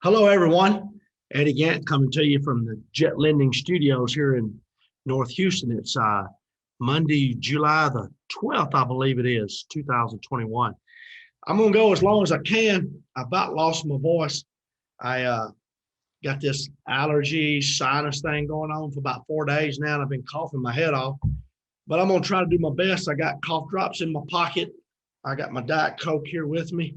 Hello, everyone. Eddie Gant coming to you from the Jet Lending Studios here in North Houston. It's Monday, July the 12th, I believe it is, 2021. I'm going to go as long as I can. I about lost my voice. I got this allergy sinus thing going on for about 4 days now, and I've been coughing my head off. But I'm going to try to do my best. I got cough drops in my pocket. I got my Diet Coke here with me.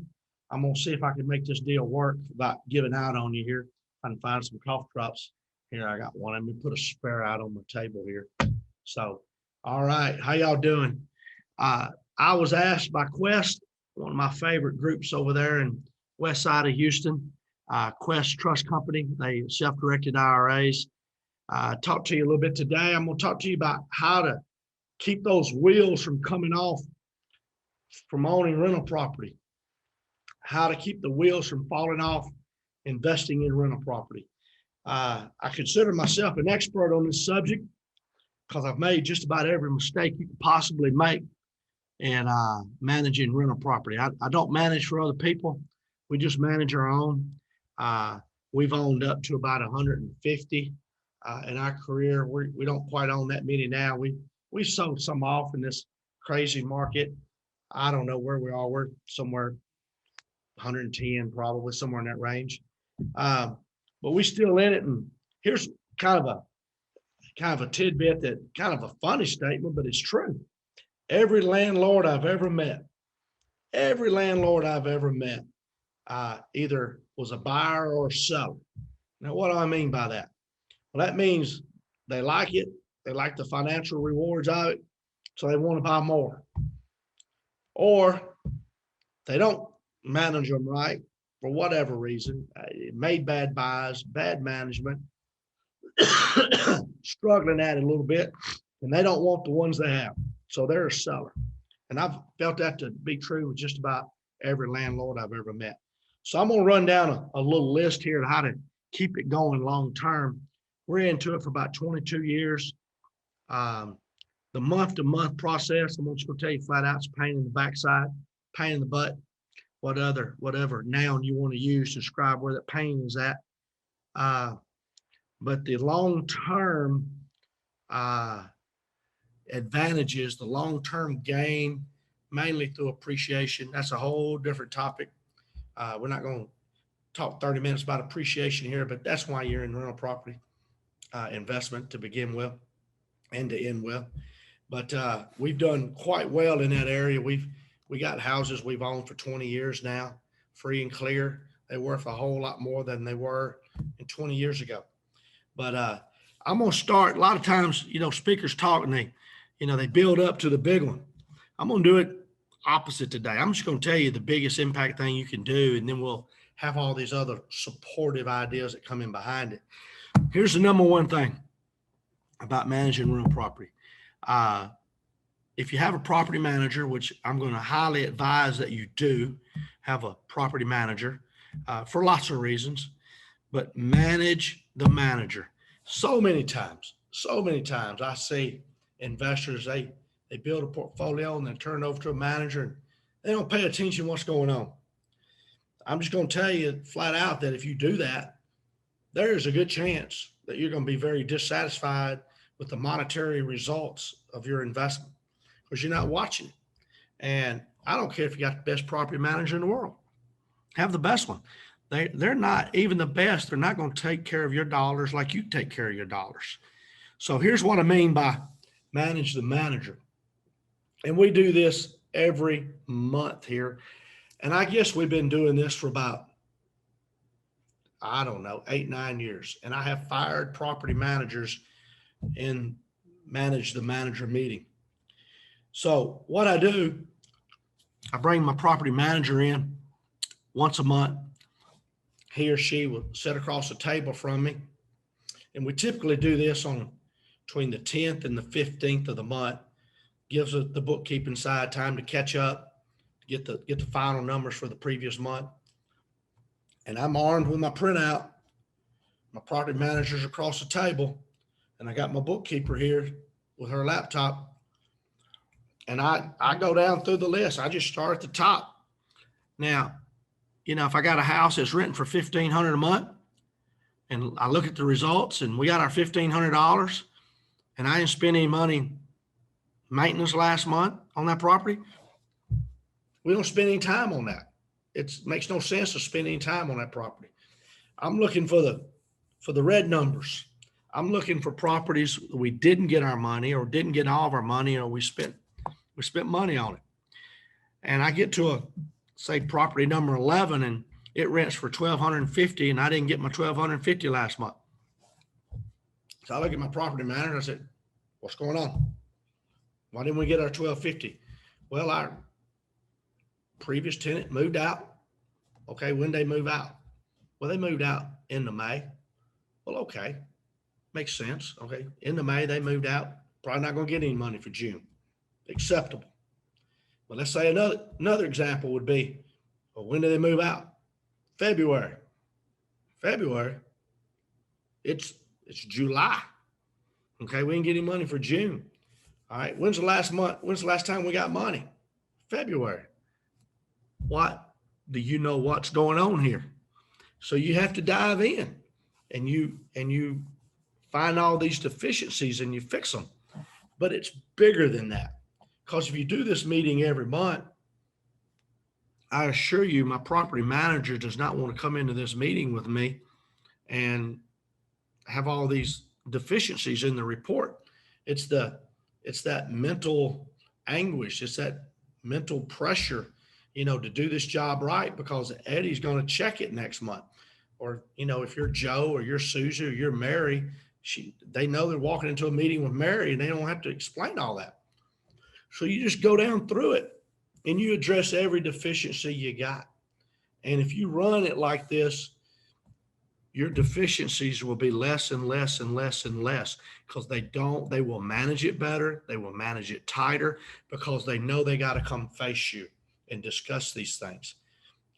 I'm going to see if I can make this deal work without giving out on you here. I can find some cough drops. Here, I got one. Let me put a spare out on the table here. So, all right. How y'all doing? Uh, I was asked by Quest, one of my favorite groups over there in west side of Houston, Quest Trust Company. They self-directed IRAs. Talk to you a little bit today. I'm going to talk to you about how to keep those wheels from coming off from owning rental property, how to keep the wheels from falling off investing in rental property. I consider myself an expert on this subject because I've made just about every mistake you could possibly make in managing rental property. I don't manage for other people. We just manage our own. We've owned up to about 150 in our career. We don't quite own that many now. We sold some off in this crazy market. I don't know where we are. We're somewhere 110, probably somewhere in that range. But we still in it. And here's kind of a tidbit that kind of a funny statement, but it's true. Every landlord I've ever met, either was a buyer or a seller. Now, what do I mean by that? Well, that means they like it. They like the financial rewards of it. So they want to buy more. Or they don't manage them right for whatever reason, made bad buys, bad management, struggling at it a little bit, and they don't want the ones they have. So they're a seller. And I've felt that to be true with just about every landlord I've ever met. So I'm going to run down a little list here of how to keep it going long term. We're into it for about 22 years. The month to month process, I'm just going to tell you flat out, it's pain in the backside, pain in the butt, whatever noun you want to use to describe where the pain is at. But the long-term advantages, the long-term gain, mainly through appreciation. That's a whole different topic. We're not going to talk 30 minutes about appreciation here, but that's why you're in rental property investment to begin with and to end with. But we've done quite well in that area. We got houses we've owned for 20 years now, free and clear. They're worth a whole lot more than they were in 20 years ago. But I'm going to start. A lot of times, speakers talk and they build up to the big one. I'm going to do it opposite today. I'm just going to tell you the biggest impact thing you can do, and then we'll have all these other supportive ideas that come in behind it. Here's the number one thing about managing rental property. If you have a property manager, which I'm going to highly advise that you do have a property manager for lots of reasons, but manage the manager. So many times I see investors, they build a portfolio and then turn it over to a manager and they don't pay attention to what's going on. I'm just going to tell you flat out that if you do that, there is a good chance that you're going to be very dissatisfied with the monetary results of your investment because you're not watching it. And I don't care if you got the best property manager in the world. Have the best one. They're not even the best. They're not going to take care of your dollars like you take care of your dollars. So here's what I mean by manage the manager. And we do this every month here. And I guess we've been doing this for about, I don't know, 8-9 years. And I have fired property managers in manage the manager meeting. So what I do, I bring my property manager in once a month. He or she will sit across the table from me. And we typically do this on between the 10th and the 15th of the month. Gives the bookkeeping side time to catch up, get the final numbers for the previous month. And I'm armed with my printout. My property manager's across the table, and I got my bookkeeper here with her laptop. And I go down through the list. I just start at the top. Now, if I got a house that's renting for $1,500 a month and I look at the results and we got our $1,500 and I didn't spend any money maintenance last month on that property, we don't spend any time on that. It makes no sense to spend any time on that property. I'm looking for the red numbers. I'm looking for properties we didn't get our money or didn't get all of our money, or we spent money on it. And I get to say property number 11 and it rents for $1,250 and I didn't get my $1,250 last month. So I look at my property manager and I said, what's going on? Why didn't we get our $1,250? Well, our previous tenant moved out. Okay, when they move out? Well, they moved out into May. Well, okay, makes sense. Okay, into May they moved out. Probably not going to get any money for June. Acceptable. But let's say another example would be, well, when do they move out? February. It's July. Okay, we didn't get any money for June. All right, when's the last time we got money? February. What? Do you know what's going on here? So you have to dive in and you find all these deficiencies and you fix them. But it's bigger than that. Because if you do this meeting every month, I assure you my property manager does not want to come into this meeting with me and have all these deficiencies in the report. It's that mental anguish. It's that mental pressure, to do this job right, because Eddie's going to check it next month. Or, if you're Joe or you're Susie or you're Mary, they know they're walking into a meeting with Mary and they don't have to explain all that. So you just go down through it and you address every deficiency you got. And if you run it like this, your deficiencies will be less and less and less and less, because they will manage it better. They will manage it tighter, because they know they got to come face you and discuss these things.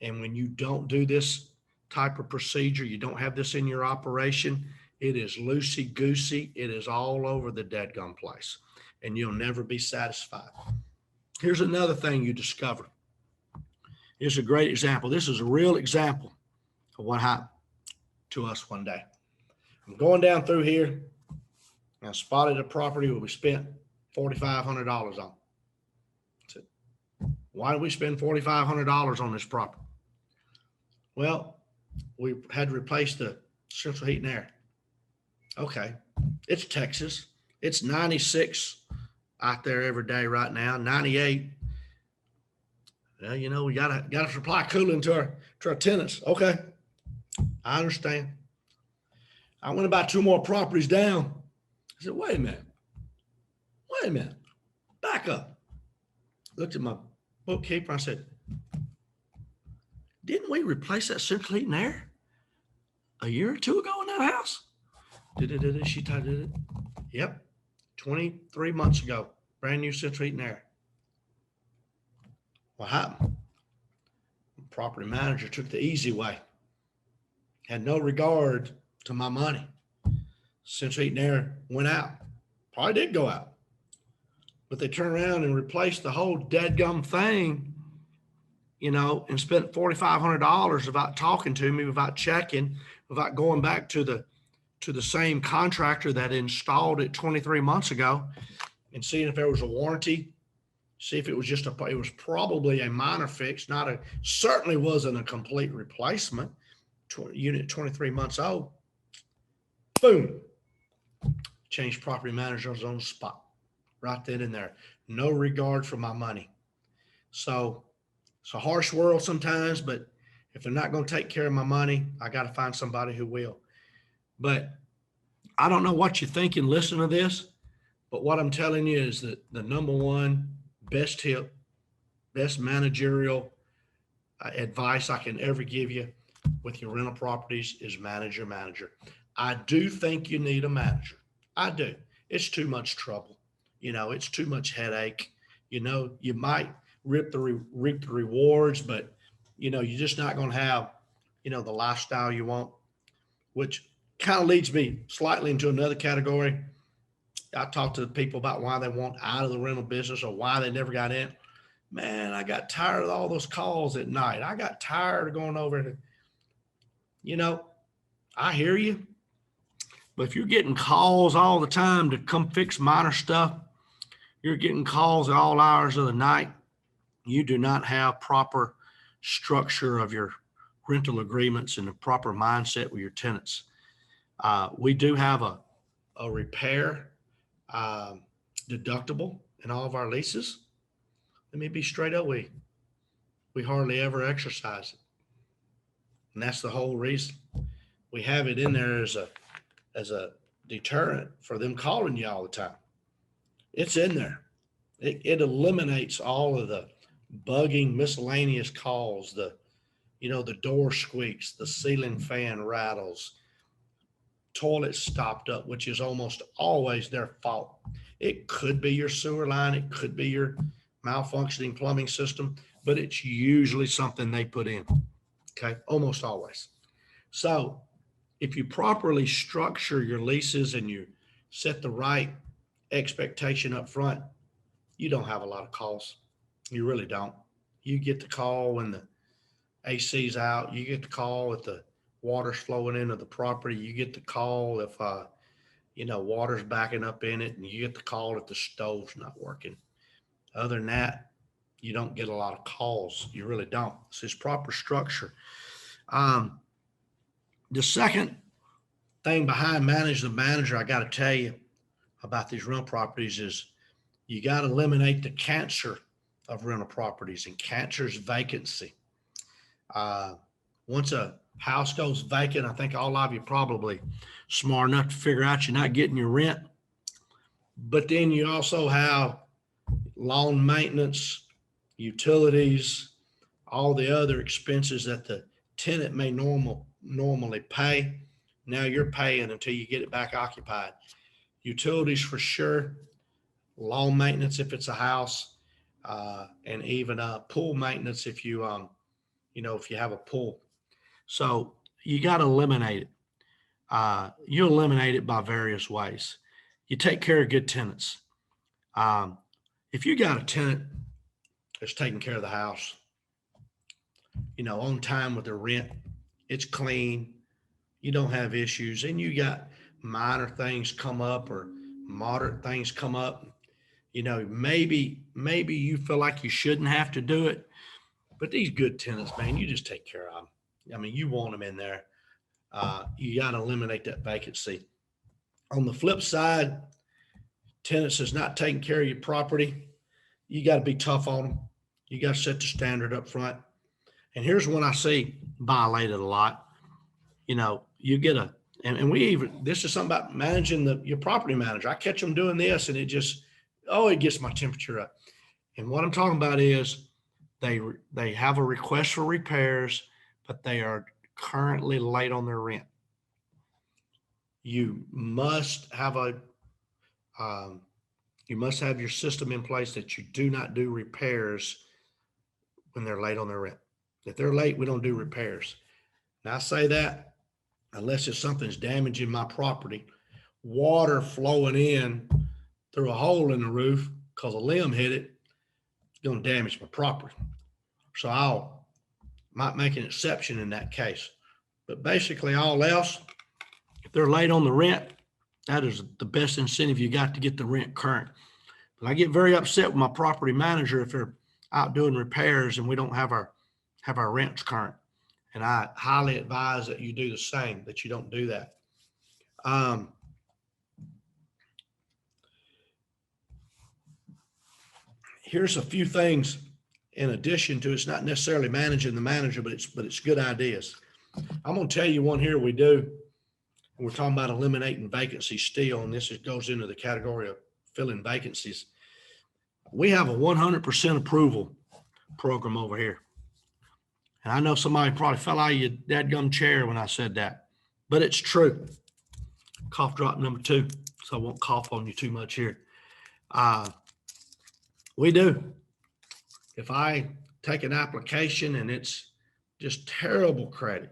And when you don't do this type of procedure, you don't have this in your operation, it is loosey-goosey. It is all over the dadgum place, and you'll never be satisfied. Here's another thing you discover. Here's a great example. This is a real example of what happened to us one day. I'm going down through here and I spotted a property where we spent $4,500 on. I said, why did we spend $4,500 on this property? Well, we had to replace the central heat and air. Okay, it's Texas. It's 96 out there every day right now, 98. Well, we gotta supply cooling to our tenants. Okay, I understand. I went about 2 more properties down. I said, wait a minute, back up. Looked at my bookkeeper. I said, didn't we replace that central heat and air a year or 2 ago in that house? She did it. Yep, 23 months ago, brand new central heat and air. What happened? The property manager took the easy way. Had no regard to my money. Central heat and air went out. Probably did go out. But they turned around and replaced the whole dadgum thing, and spent $4,500 without talking to me, without checking, without going back to the same contractor that installed it 23 months ago and seeing if there was a warranty, see if it was it was probably a minor fix, certainly wasn't a complete replacement. Unit 23 months old. Boom. Changed property managers on the spot. Right then and there. No regard for my money. So it's a harsh world sometimes, but if they're not going to take care of my money, I got to find somebody who will. But I don't know what you think and listen to this, but what I'm telling you is that the number one best tip, best managerial advice I can ever give you with your rental properties is manage your manager. I do think you need a manager. I do. It's too much trouble. It's too much headache. You might reap the rewards, but you're just not going to have, the lifestyle you want, which kind of leads me slightly into another category. I talk to the people about why they want out of the rental business or why they never got in. Man, I got tired of all those calls at night. I got tired of going over to, you know, I hear you. But if you're getting calls all the time to come fix minor stuff, you're getting calls at all hours of the night, you do not have proper structure of your rental agreements and the proper mindset with your tenants. We do have a repair deductible in all of our leases. Let me be straight up, we hardly ever exercise it. And that's the whole reason. We have it in there as a deterrent for them calling you all the time. It's in there. It eliminates all of the bugging miscellaneous calls, the door squeaks, the ceiling fan rattles, toilet stopped up, which is almost always their fault. It could be your sewer line, it could be your malfunctioning plumbing system, but it's usually something they put in. Okay, almost always. So if you properly structure your leases and you set the right expectation up front, you don't have a lot of calls. You really don't. You get the call when the AC's out. You get the call if the water's flowing into the property. You get the call if water's backing up in it, and you get the call if the stove's not working. Other than that, you don't get a lot of calls. You really don't. It's this proper structure. The second thing behind manage the manager, I got to tell you about these rental properties is you got to eliminate the cancer of rental properties, and cancer is vacancy. Once a house goes vacant, I think all of you probably smart enough to figure out you're not getting your rent. But then you also have lawn maintenance, utilities, all the other expenses that the tenant may normally pay. Now you're paying until you get it back occupied. Utilities for sure, lawn maintenance if it's a house, and even pool maintenance if you if you have a pool. So you got to eliminate it. You eliminate it by various ways. You take care of good tenants. If you got a tenant that's taking care of the house, on time with their rent, it's clean, you don't have issues, and you got minor things come up or moderate things come up, maybe you feel like you shouldn't have to do it, but these good tenants, man, you just take care of them. I mean, you want them in there. You got to eliminate that vacancy. On the flip side, tenants is not taking care of your property. You got to be tough on them. You got to set the standard up front. And here's one I see violated a lot. You get this is something about managing your property manager. I catch them doing this and it gets my temperature up. And what I'm talking about is they have a request for repairs, but they are currently late on their rent. You must have your system in place that you do not do repairs when they're late on their rent. If they're late, we don't do repairs. Now I say that unless it's something's damaging my property, water flowing in through a hole in the roof because a limb hit it, it's going to damage my property. So I might make an exception in that case. But basically all else, if they're late on the rent, that is the best incentive you got to get the rent current. But I get very upset with my property manager if they're out doing repairs and we don't have our rents current. And I highly advise that you do the same, that you don't do that. Here's a few things in addition to, it's not necessarily managing the manager, but it's good ideas. I'm going to tell you one here we do. We're talking about eliminating vacancies still, and this goes into the category of filling vacancies. We have a 100% approval program over here. And I know somebody probably fell out of your dadgum chair when I said that, but it's true. Cough drop number 2, so I won't cough on you too much here. We do. If I take an application and just terrible credit,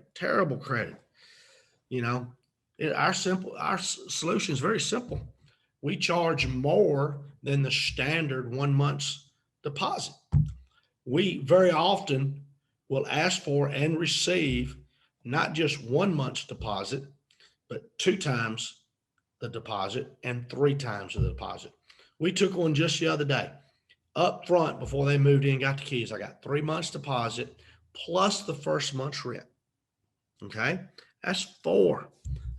our solution is very simple. We charge more than the standard 1 month's deposit. we very often will ask for and receive not just 1 month's deposit, but 2 times the deposit and 3 times the deposit. We took one just the other day up front before they moved in, got the keys. I got 3 months deposit plus the first month's rent. Okay. That's four.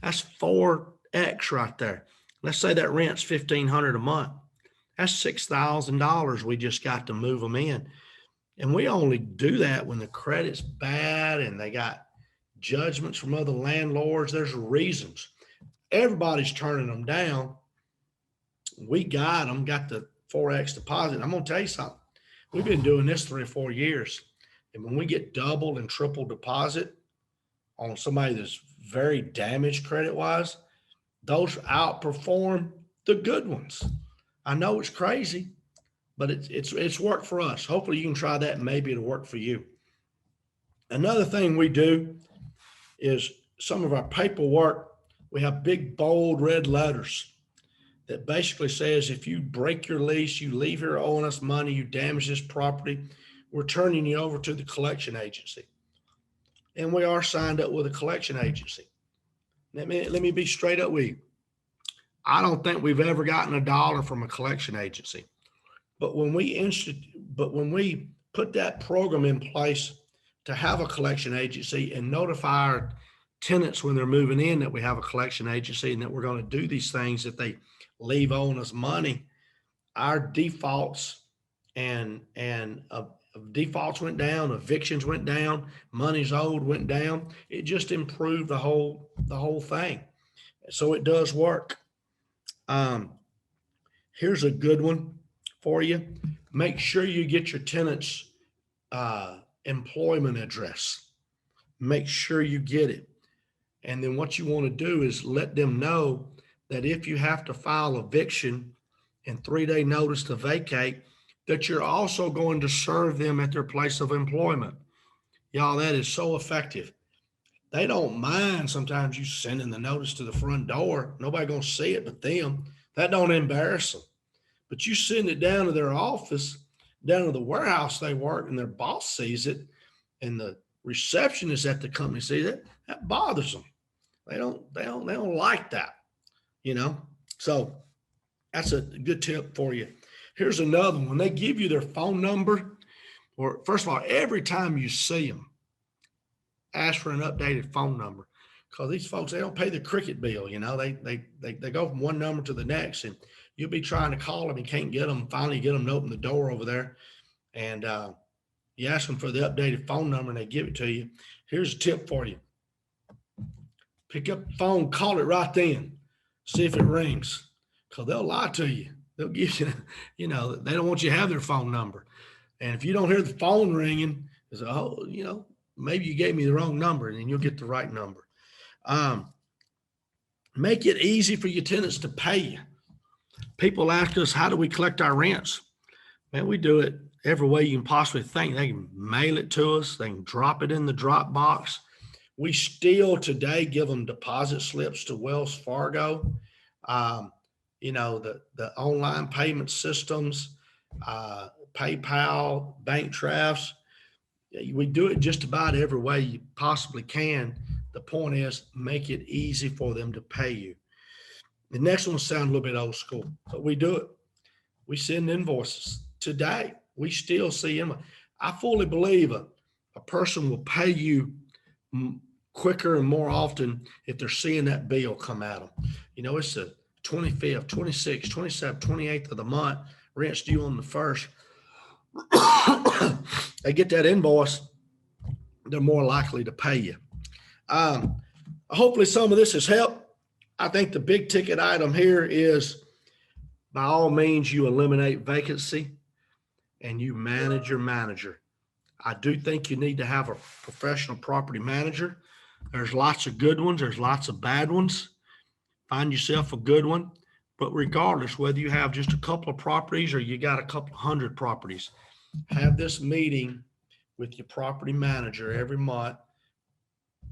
That's 4X right there. Let's say that rent's $1,500 a month. That's $6,000 we just got to move them in. And we only do that when the credit's bad and they got judgments from other landlords. There's reasons. Everybody's turning them down. We got them, got the 4X deposit. I'm going to tell you something. We've been doing this 3 or 4 years. And when we get double and triple deposit on somebody that's very damaged credit wise, those outperform the good ones. I know it's crazy, but it's worked for us. Hopefully you can try that and maybe it'll work for you. Another thing we do is some of our paperwork, we have big bold red letters that basically says if you break your lease, you leave here owing us money, you damage this property, we're turning you over to the collection agency. And we are signed up with a collection agency. Let me be straight up with you. I don't think we've ever gotten $1 from a collection agency. But when we put that program in place to have a collection agency and notify our tenants when they're moving in that we have a collection agency and that we're going to do these things if they leave owing us money, our defaults and defaults went down, evictions went down, monies owed went down. It just improved the whole thing. So it does work. Here's a good one for you. Make sure you get your tenant's employment address. Make sure you get it. And then what you want to do is let them know that if you have to file eviction and 3-day notice to vacate, that you're also going to serve them at their place of employment. Y'all, that is so effective. They don't mind sometimes you sending the notice to the front door. Nobody gonna see it but them. That don't embarrass them. But you send it down to their office, down to the warehouse they work, and their boss sees it, and the receptionist at the company sees it. That bothers them. They don't like that, you know. So that's a good tip for you. Here's another one. When they give you their phone number, or first of all, every time you see them, ask for an updated phone number, because these folks, they don't pay the cricket bill. You know, they go from one number to the next, and you'll be trying to call them and can't get them. Finally, get them to open the door over there, and you ask them for the updated phone number, and they give it to you. Here's a tip for you: pick up the phone, call it right then, see if it rings, because they'll lie to you. They'll give you, you know, they don't want you to have their phone number, and if you don't hear the phone ringing, it's maybe you gave me the wrong number, and then you'll get the right number. Make it easy for your tenants to pay you. People ask us, how do we collect our rents? Man, we do it every way you can possibly think. They can mail it to us. They can drop it in the drop box. We still today give them deposit slips to Wells Fargo. The online payment systems, PayPal, bank drafts. We do it just about every way you possibly can. The point is, make it easy for them to pay you. The next one sounds a little bit old school, but we do it. We send invoices. Today, we still see them. I fully believe a person will pay you quicker and more often if they're seeing that bill come at them. You know, it's the 25th, 26th, 27th, 28th of the month. Rent's due on the 1st. They get that invoice, they're more likely to pay you. Hopefully some of this has helped. I think the big ticket item here is, by all means, you eliminate vacancy and you manage your manager. I do think you need to have a professional property manager. There's lots of good ones. There's lots of bad ones. Find yourself a good one. But regardless, whether you have just a couple of properties or you got a couple hundred properties, have this meeting with your property manager every month.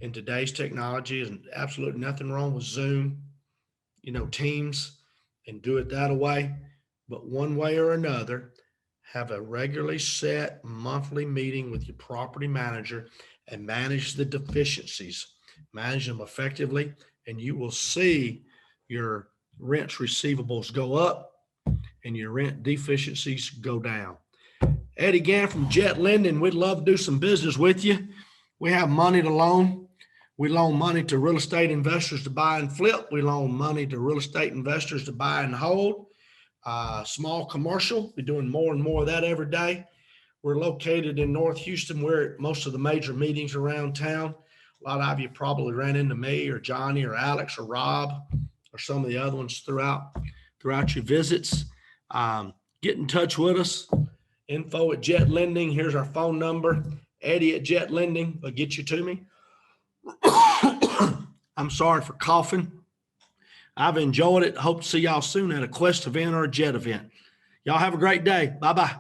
In today's technology, is absolutely nothing wrong with Zoom, Teams, and do it that way. But one way or another, have a regularly set monthly meeting with your property manager and manage the deficiencies, manage them effectively, and you will see your rent receivables go up and your rent deficiencies go down. Eddie Gant from Jet Lending, we'd love to do some business with you. We have money to loan. We loan money to real estate investors to buy and flip. We loan money to real estate investors to buy and hold. Small commercial, we're doing more and more of that every day. We're located in North Houston. We're at most of the major meetings around town. A lot of you probably ran into me or Johnny or Alex or Rob or some of the other ones throughout your visits. Get in touch with us. Info at Jet Lending. Here's our phone number. Eddie at Jet Lending will get you to me. I'm sorry for coughing. I've enjoyed it. Hope to see y'all soon at a Quest event or a Jet event. Y'all have a great day. Bye-bye.